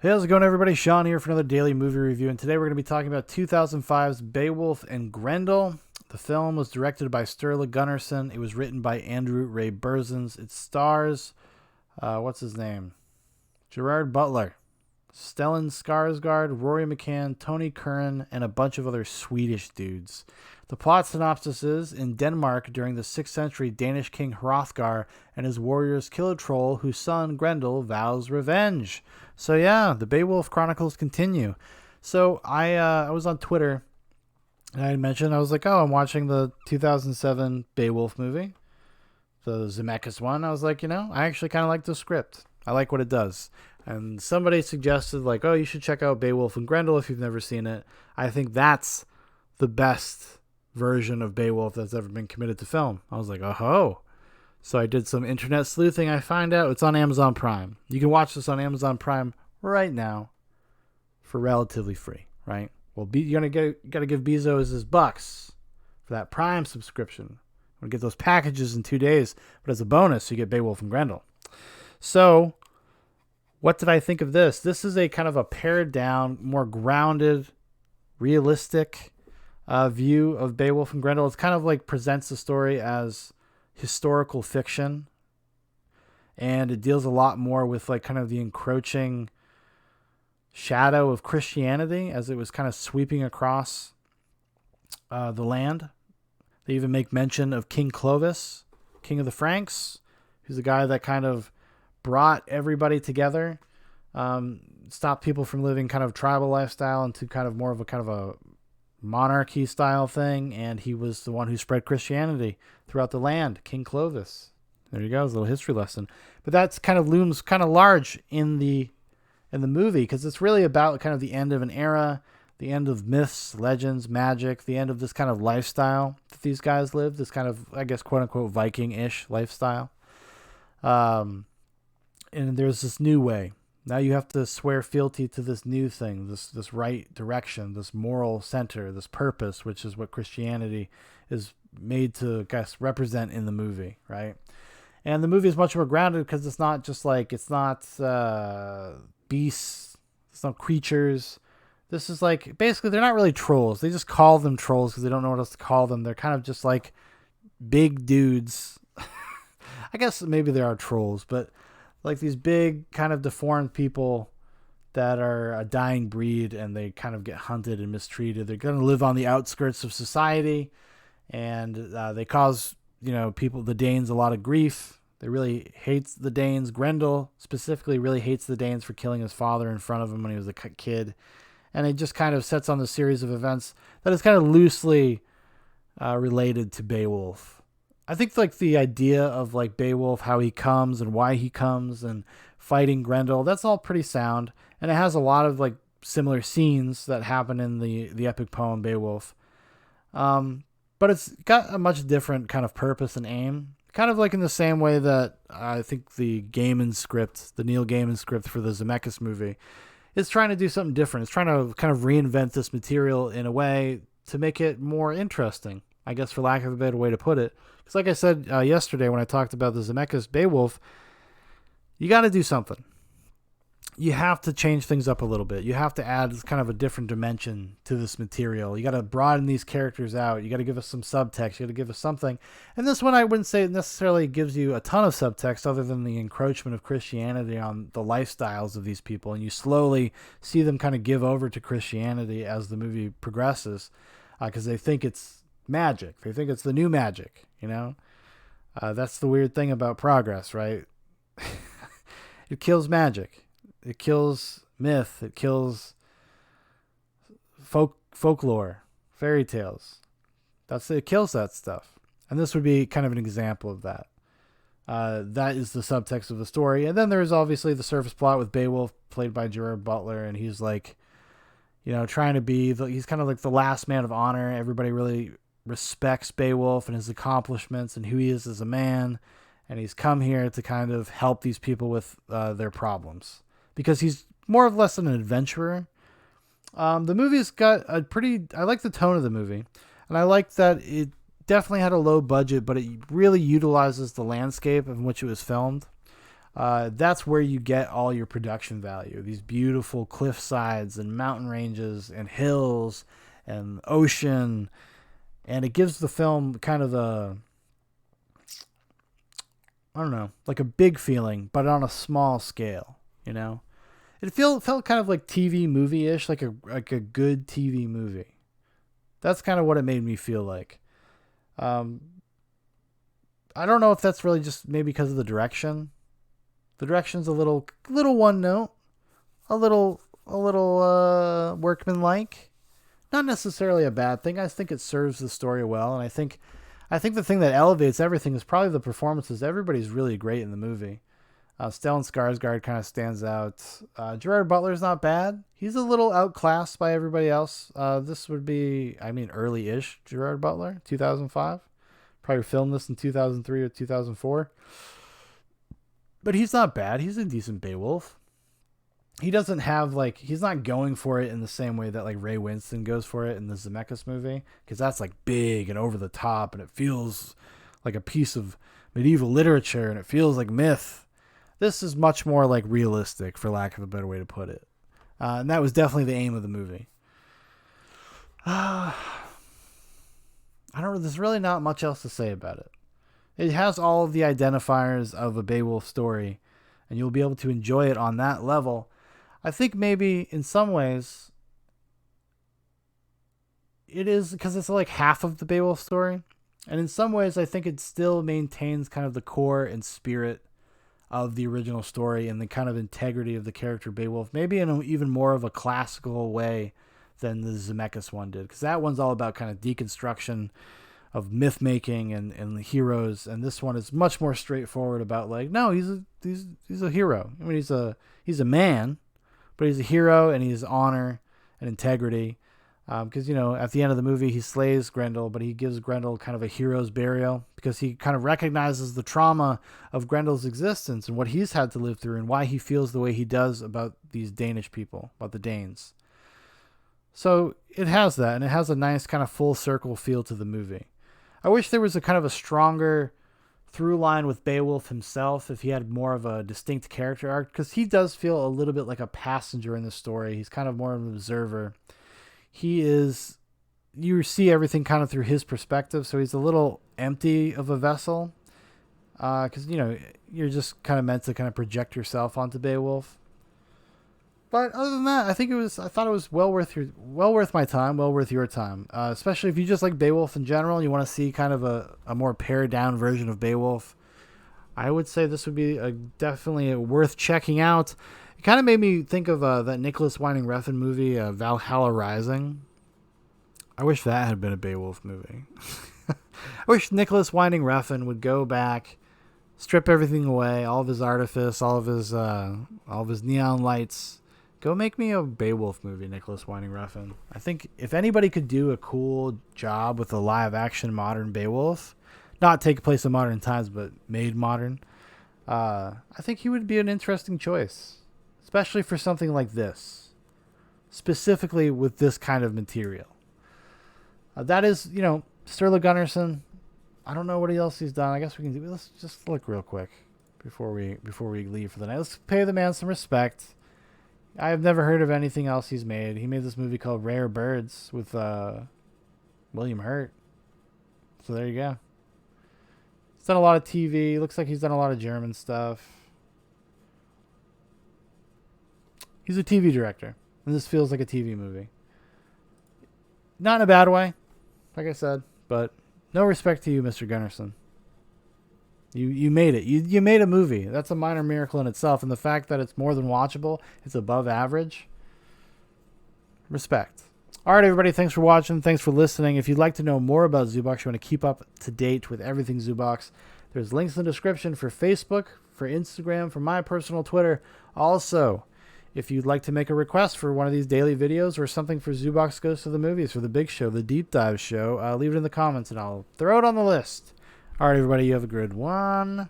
Hey, how's it going, everybody? Sean here for another daily movie review, and today we're going to be talking about 2005's Beowulf and Grendel. The film was directed by Sturla Gunnarsson. It was written by Andrew Ray Burzens. It stars, what's his name? Gerard Butler, Stellan Skarsgård, Rory McCann, Tony Curran, and a bunch of other Swedish dudes. The plot synopsis is, in Denmark during the 6th century, Danish king Hrothgar and his warriors kill a troll whose son, Grendel, vows revenge. So yeah, the Beowulf Chronicles continue. So I was on Twitter, and I mentioned, I was like, oh, I'm watching the 2007 Beowulf movie, the Zemeckis one. I was like, I actually kind of like the script. I like what it does. And somebody suggested, like, oh, you should check out Beowulf and Grendel if you've never seen it. I think that's the best version of Beowulf that's ever been committed to film. I was like, oh ho. So I did some internet sleuthing. I find out it's on Amazon Prime. You can watch this on Amazon Prime right now for relatively free, right? Well, you got to give Bezos his bucks for that Prime subscription. I'm going to get those packages in 2 days, but as a bonus, you get Beowulf and Grendel. So what did I think of this? This is a kind of a pared down, more grounded, realistic view of Beowulf and Grendel. It's kind of like presents the story as historical fiction, and it deals a lot more with like kind of the encroaching shadow of Christianity as it was kind of sweeping across the land. They even make mention of King Clovis, King of the Franks, who's the guy that kind of brought everybody together, stopped people from living kind of tribal lifestyle into kind of more of a monarchy style thing, and he was the one who spread Christianity throughout the land. King Clovis. There you go, it's a little history lesson. But that's kind of looms kind of large in the movie, because it's really about kind of the end of an era, the end of myths, legends, magic, the end of this kind of lifestyle that these guys lived, this kind of, I guess, quote unquote Viking-ish lifestyle. And there's this new way. Now you have to swear fealty to this new thing, this right direction, this moral center, this purpose, which is what Christianity is made to, I guess, represent in the movie, right? And the movie is much more grounded because it's not just like, it's not beasts, it's not creatures. This is like, basically, they're not really trolls. They just call them trolls because they don't know what else to call them. They're kind of just like big dudes. I guess maybe there are trolls, but like these big kind of deformed people that are a dying breed, and they kind of get hunted and mistreated. They're going to live on the outskirts of society, and they cause, people, the Danes, a lot of grief. They really hates the Danes. Grendel specifically really hates the Danes for killing his father in front of him when he was a kid. And it just kind of sets on the series of events that is kind of loosely related to Beowulf. I think like the idea of like Beowulf, how he comes and why he comes and fighting Grendel, that's all pretty sound. And it has a lot of like similar scenes that happen in the epic poem Beowulf. But it's got a much different kind of purpose and aim. Kind of like in the same way that I think the Gaiman script, the Neil Gaiman script for the Zemeckis movie, is trying to do something different. It's trying to kind of reinvent this material in a way to make it more interesting, I guess, for lack of a better way to put it. Because like I said yesterday when I talked about the Zemeckis Beowulf, you got to do something. You have to change things up a little bit. You have to add kind of a different dimension to this material. You got to broaden these characters out. You got to give us some subtext. You got to give us something. And this one, I wouldn't say it necessarily gives you a ton of subtext other than the encroachment of Christianity on the lifestyles of these people. And you slowly see them kind of give over to Christianity as the movie progresses, because they think it's magic. They think it's the new magic, That's the weird thing about progress, right? It kills magic. It kills myth. It kills folklore, fairy tales. It kills that stuff. And this would be kind of an example of that. That is the subtext of the story. And then there's obviously the surface plot with Beowulf, played by Gerard Butler, and he's like, trying to be, he's kind of like the last man of honor. Everybody really respects Beowulf and his accomplishments and who he is as a man. And he's come here to kind of help these people with their problems, because he's more or less an adventurer. The movie's got I like the tone of the movie, and I like that it definitely had a low budget, but it really utilizes the landscape in which it was filmed. That's where you get all your production value. These beautiful cliff sides and mountain ranges and hills and ocean. And it gives the film kind of I don't know, like a big feeling, but on a small scale, you know? It felt kind of like TV movie-ish, like a good TV movie. That's kind of what it made me feel like. Um, I don't know if that's really just maybe because of the direction. The direction's a little one note, a little workmanlike. Not necessarily a bad thing. I think it serves the story well, and I think the thing that elevates everything is probably the performances. Everybody's really great in the movie. Stellan Skarsgård kind of stands out. Gerard Butler's not bad. He's a little outclassed by everybody else. This would be, early-ish Gerard Butler, 2005. Probably filmed this in 2003 or 2004. But he's not bad. He's a decent Beowulf. He doesn't have, he's not going for it in the same way that, Ray Winston goes for it in the Zemeckis movie. Because that's, big and over the top, and it feels like a piece of medieval literature, and it feels like myth. This is much more, realistic, for lack of a better way to put it. And that was definitely the aim of the movie. There's really not much else to say about it. It has all of the identifiers of a Beowulf story, and you'll be able to enjoy it on that level. I think maybe in some ways it is because it's half of the Beowulf story. And in some ways, I think it still maintains kind of the core and spirit of the original story and the kind of integrity of the character Beowulf, maybe in even more of a classical way than the Zemeckis one did. Because that one's all about kind of deconstruction of myth making and the heroes, and this one is much more straightforward about no, he's a hero. I mean, he's a man, but he's a hero, and he has honor and integrity. Because at the end of the movie he slays Grendel, but he gives Grendel kind of a hero's burial because he kind of recognizes the trauma of Grendel's existence and what he's had to live through and why he feels the way he does about these Danish people, about the Danes. So it has that, and it has a nice kind of full circle feel to the movie. I wish there was a kind of a stronger through line with Beowulf himself, if he had more of a distinct character arc, because he does feel a little bit like a passenger in the story. He's kind of more of an observer. You see everything kind of through his perspective, so he's a little empty of a vessel, because you're just kind of meant to kind of project yourself onto Beowulf. But other than that, I thought it was well worth my time, well worth your time, especially if you just like Beowulf in general and you want to see kind of a more pared down version of Beowulf. I would say this would be definitely worth checking out. It kind of made me think of that Nicholas Winding Refn movie, Valhalla Rising. I wish that had been a Beowulf movie. I wish Nicholas Winding Refn would go back, strip everything away, all of his artifice, all of his neon lights. Go make me a Beowulf movie, Nicholas Winding Refn. I think if anybody could do a cool job with a live-action modern Beowulf, not take place in modern times, but made modern, I think he would be an interesting choice, especially for something like this, specifically with this kind of material. That is, Sturla Gunnarsson. I don't know what else he's done. I guess we can do. Let's just look real quick before we leave for the night. Let's pay the man some respect. I have never heard of anything else he's made. He made this movie called Rare Birds with William Hurt. So there you go. He's done a lot of TV. Looks like he's done a lot of German stuff. He's a TV director, and this feels like a TV movie. Not in a bad way, like I said, but no respect to you, Mr. Gunnarsson. You made it. You made a movie. That's a minor miracle in itself, and the fact that it's more than watchable, it's above average. Respect. All right, everybody, thanks for watching. Thanks for listening. If you'd like to know more about Zoobox, you want to keep up to date with everything Zoobox, there's links in the description for Facebook, for Instagram, for my personal Twitter. Also, if you'd like to make a request for one of these daily videos or something for Zoobox Goes to the Movies, for the big show, the deep dive show, leave it in the comments and I'll throw it on the list. All right, everybody, you have a good one.